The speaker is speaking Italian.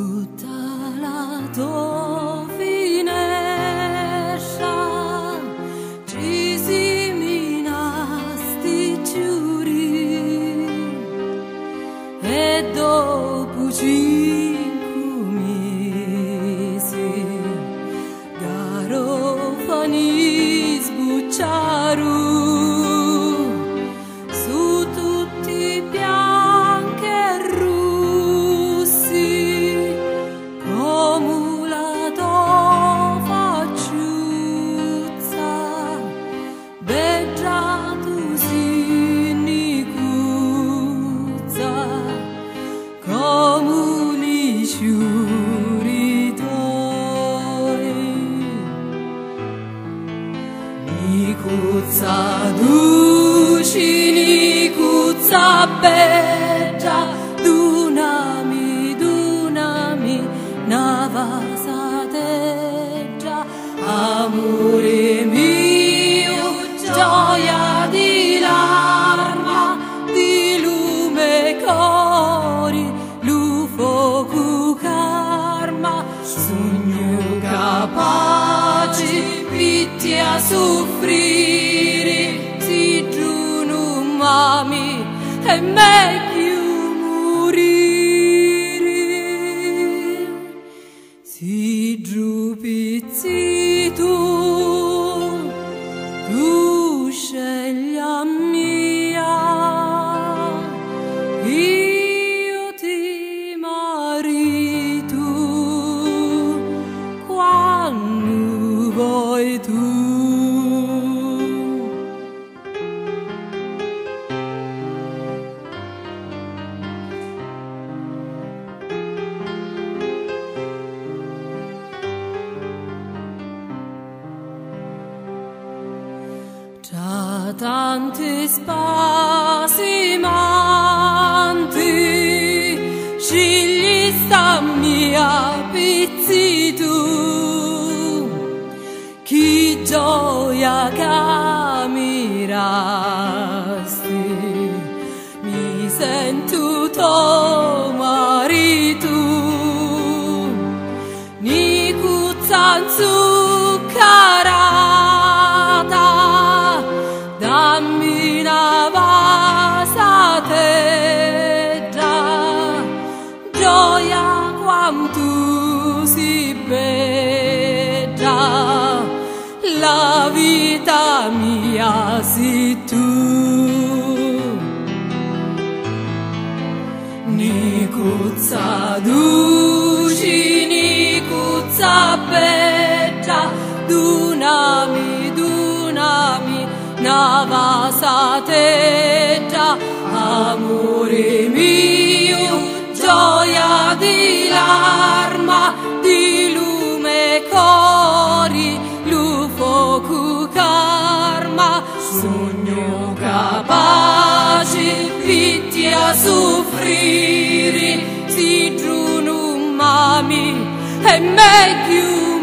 tutta la tua finestra ci si minasti giuri e dopo 5 mesi garofani sbucciaru su tutti bianchi e russi come la tua facciuzza beggia tu si nicuzza come li sciuri tuoi nicuzza duci nicuzza beggia dunami navasateggia amore mio gioia di larma di lume cori lufocu karma sogno capaci pitti a soffrire si giù mami è meglio morire si giù pizzi tu scegli a mia io ti marito quando vuoi tu. Già tanti spasimanti scegli sta mia pizzi tu chi gioia che mirasti mi sento tuo marito nicuzza zuccherata dammi una vasateggia gioia quanto si beggia la vita mia sei tu nicuzza duci nicuzza beggia dunami navasateggia amore mio gioia di larma di lume cori lufocu karma sogno capaci pitti a soffrire si giù mami è meglio